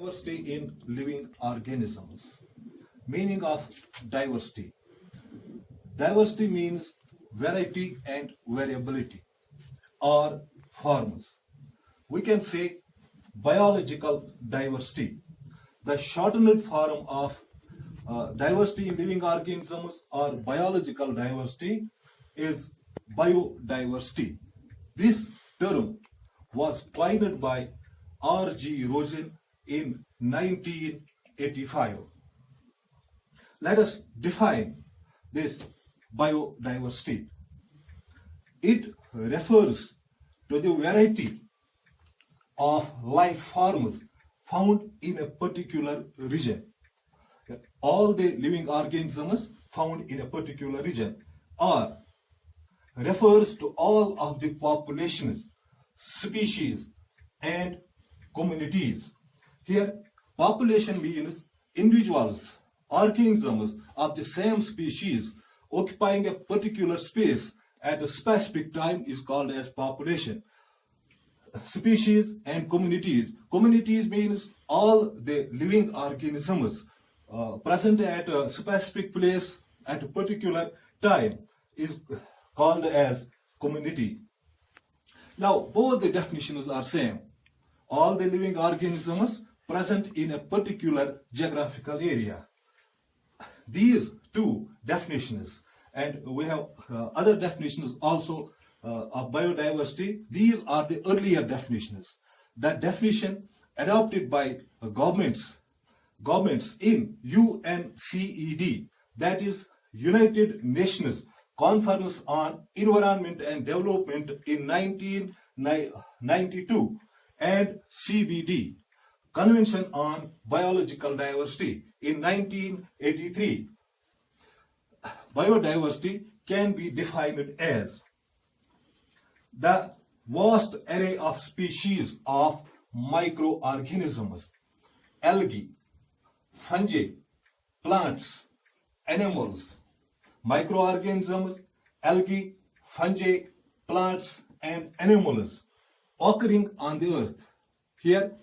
Diversity in living organisms. Meaning of diversity. Diversity means variety and variability or forms. We can say biological diversity. The shortened form of diversity in living organisms or biological diversity is biodiversity. This term was coined by R.G. Rosen in 1985. Let us define this biodiversity. It refers to the variety of life forms found in a particular region. All the living organisms found in a particular region, or refers to all of the populations, species, and communities. Here, population means individuals, organisms of the same species occupying a particular space at a specific time is called as population. Species and communities. Communities means all the living organisms present at a specific place at a particular time is called as community. Now, both the definitions are same. All the living organisms present in a particular geographical area. These two definitions, and we have other definitions also of biodiversity. These are the earlier definitions. That definition adopted by governments in UNCED, that is United Nations Conference on Environment and Development in 1992, and CBD, Convention on Biological Diversity in 1983. Biodiversity can be defined as the vast array of species of microorganisms, algae, fungi, plants, animals. Microorganisms, algae, fungi, plants, and animals occurring on the earth. Here,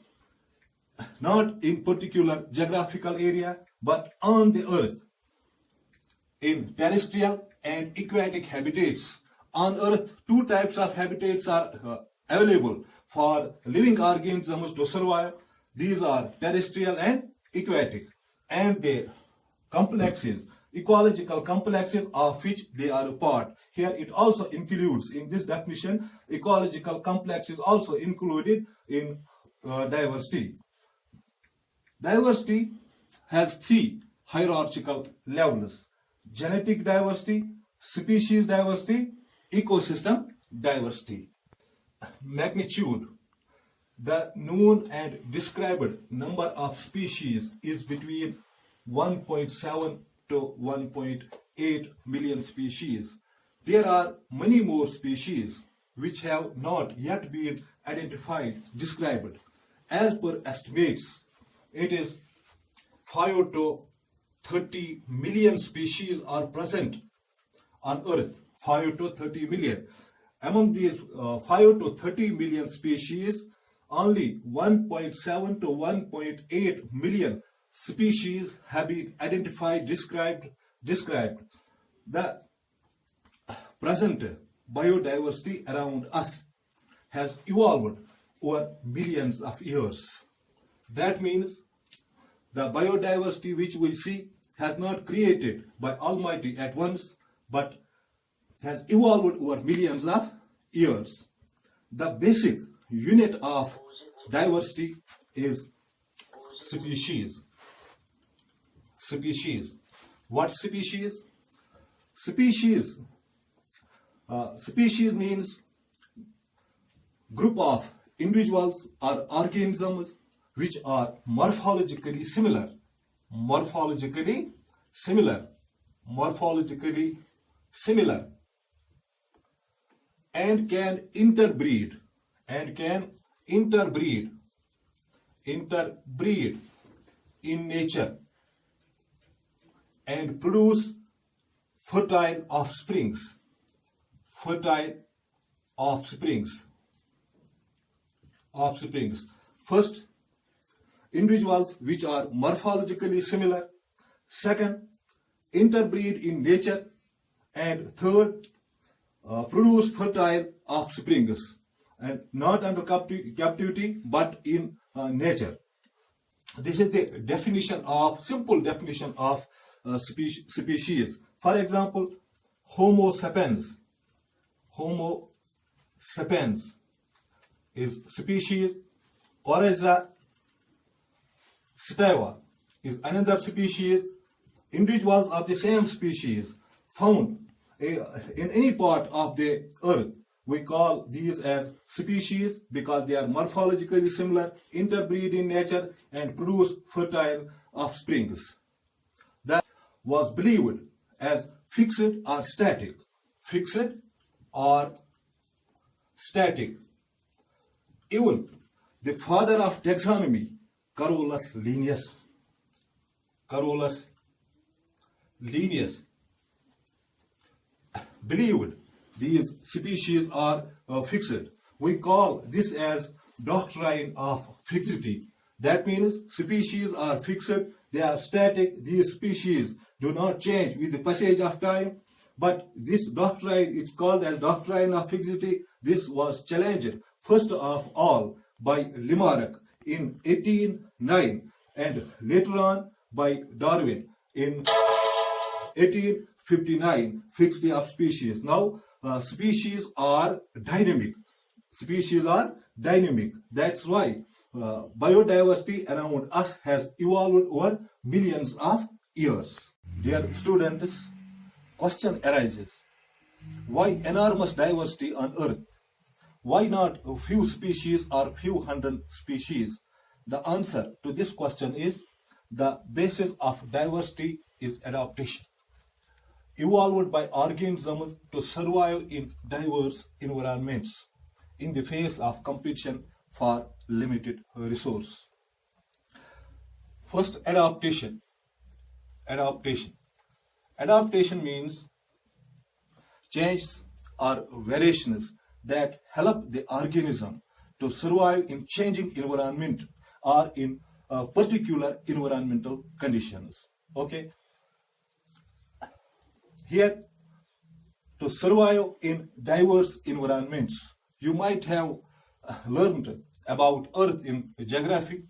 not in particular geographical area, but on the earth, in terrestrial and aquatic habitats. On earth, two types of habitats are available for living organisms to survive. These are terrestrial and aquatic, and the complexes, ecological complexes of which they are a part. Here it also includes, in this definition, ecological complexes also included in diversity. Diversity has three hierarchical levels: genetic diversity, species diversity, ecosystem diversity. Magnitude. The known and described number of species is between 1.7 to 1.8 million species. There are many more species which have not yet been identified, described. As per estimates, it is 5 to 30 million species are present on Earth. 5 to 30 million. Among these 5 to 30 million species, only 1.7 to 1.8 million species have been identified, described. The present biodiversity around us has evolved over millions of years. That means the biodiversity which we see has not created by Almighty at once, but has evolved over millions of years. The basic unit of diversity is species. Species. What species? Species. Species means group of individuals or organisms which are morphologically similar. Morphologically similar. Morphologically similar. And can interbreed. And can interbreed in nature and produce fertile offsprings. Fertile offsprings. First, individuals which are morphologically similar. Second, interbreed in nature. And third, produce fertile offsprings, and not under captivity but in nature. This is the definition of, simple definition of species. For example, Homo sapiens. Homo sapiens is species. Oryza sativa is another species. Individuals of the same species found in any part of the earth, we call these as species because they are morphologically similar, interbreed in nature, and produce fertile offsprings. That was believed as fixed or static. Fixed or static. Even the father of taxonomy, Carolus Linnaeus, believed these species are fixed. We call this as Doctrine of Fixity. That means species are fixed, they are static, these species do not change with the passage of time. But this doctrine, it's called as Doctrine of Fixity. This was challenged first of all by Lamarck in 1809 and later on by Darwin in 1859, fixity of species. Now, species are dynamic. Species are dynamic. That's why biodiversity around us has evolved over millions of years. Dear students, question arises: why enormous diversity on Earth? Why not a few species or few hundred species? The answer to this question is the basis of diversity is adaptation, evolved by organisms to survive in diverse environments in the face of competition for limited resource. First, adaptation. Adaptation means changes or variations that help the organism to survive in changing environment or in particular environmental conditions. Okay. Here, to survive in diverse environments, you might have learned about Earth in geography.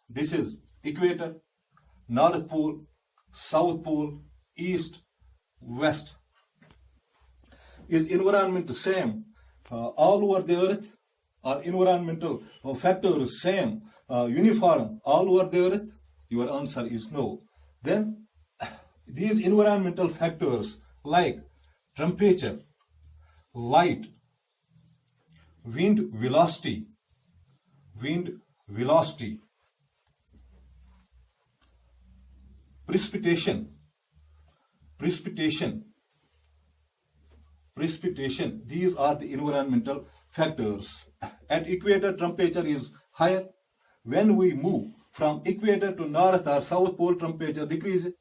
This is equator, North Pole, South Pole, East, West. Is environment the same all over the Earth? Are environmental factors same, uniform all over the Earth? Your answer is no. Then these environmental factors like temperature, light, wind velocity, precipitation, these are the environmental factors. At equator, temperature is higher. When we move from equator to north or south pole, temperature decreases.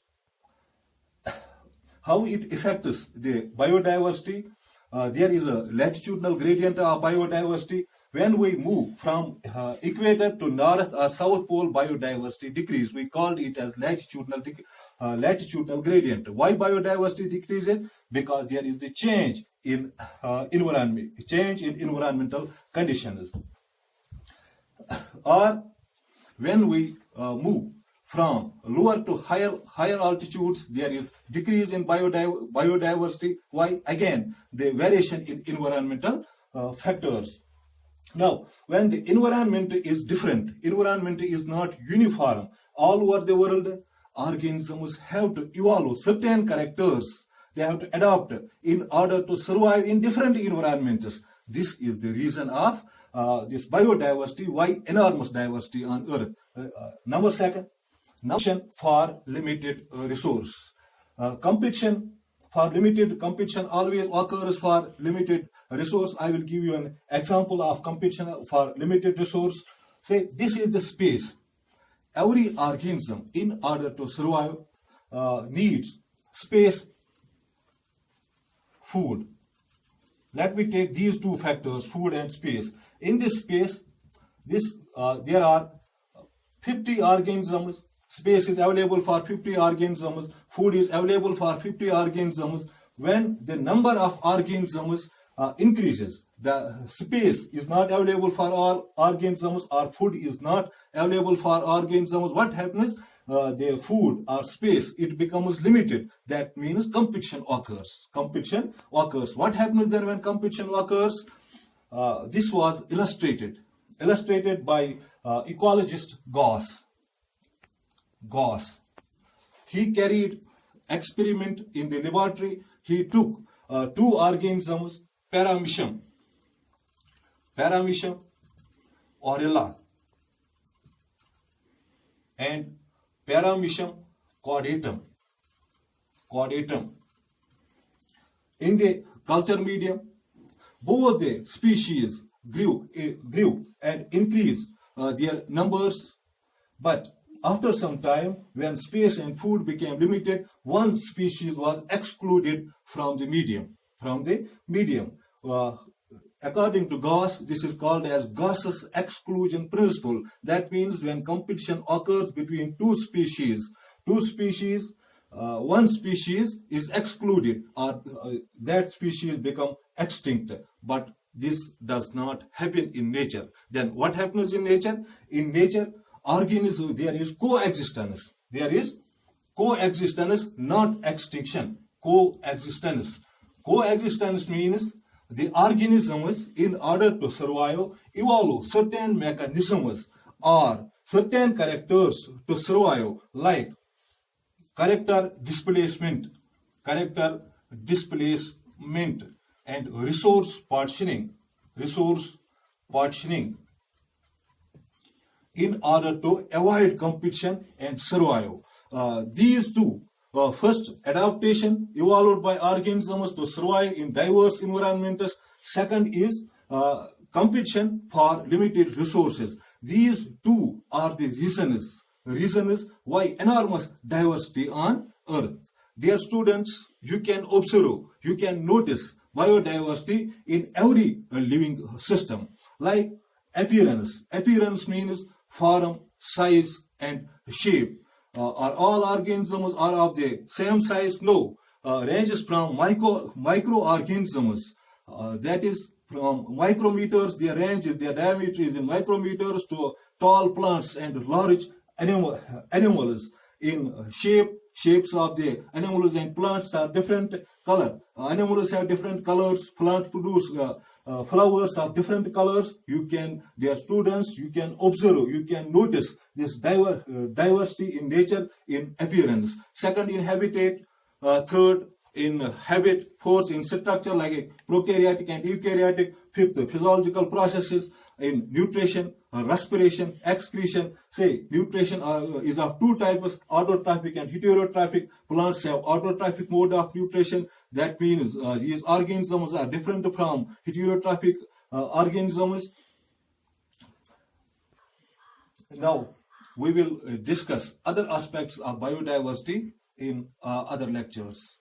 How it affects the biodiversity? There is a latitudinal gradient of biodiversity. When we move from equator to north or south pole, biodiversity decreases. We called it as latitudinal gradient. Why biodiversity decreases? Because there is the change in environmental conditions. Or when we move from lower to higher altitudes, there is decrease in biodiversity. Why? Again, the variation in environmental factors. Now, when the environment is different, environment is not uniform all over the world, organisms have to evolve certain characters. They have to adapt in order to survive in different environments. This is the reason of this biodiversity, why enormous diversity on Earth. Number second, competition for limited resource. Competition always occurs for limited resource. I will give you an example of competition for limited resource. Say this is the space. Every organism, in order to survive, needs space, food. Let me take these two factors, food and space. In this space, there are 50 organisms, space is available for 50 organisms, food is available for 50 organisms. When the number of organisms increases, the space is not available for all organisms or food is not available for organisms. What happens? The food or space, it becomes limited. That means competition occurs. Competition occurs. What happens then when competition occurs? This was illustrated by ecologist Gauss. He carried experiment in the laboratory. He took two organisms, Paramecium aureola and Paramecium caudatum. In the culture medium, both the species grew and increased their numbers, but after some time, when space and food became limited, one species was excluded from the medium. According to Gauss, this is called as Gauss's exclusion principle. That means when competition occurs between two species, one species is excluded or that species become extinct. But this does not happen in nature. Then what happens in nature? In nature, organisms, there is coexistence. There is coexistence, not extinction. Coexistence. Coexistence means the organisms, in order to survive, evolve certain mechanisms or certain characters to survive, like character displacement and resource partitioning in order to avoid competition and survive. These two, first, adaptation evolved by organisms to survive in diverse environments. Second is competition for limited resources. These two are the reasons why enormous diversity on Earth. Dear students, you can observe, you can notice biodiversity in every living system. Like appearance. Appearance means form, size, and shape. Are all organisms are of the same size? No. Ranges from microorganisms, that is from micrometers, their range, their diameter is in micrometers, to tall plants and large animals. In shapes of the animals and plants are different color. Animals have different colors. Plants produce flowers of different colors. Dear students, you can observe, you can notice this diversity in nature in appearance. Second, in habitat. Third, in habit. Fourth, in structure, like prokaryotic and eukaryotic. Fifth, physiological processes in nutrition, respiration, excretion. Say, nutrition is of two types, autotrophic and heterotrophic. Plants have autotrophic mode of nutrition. That means these organisms are different from heterotrophic organisms. Now, we will discuss other aspects of biodiversity in other lectures.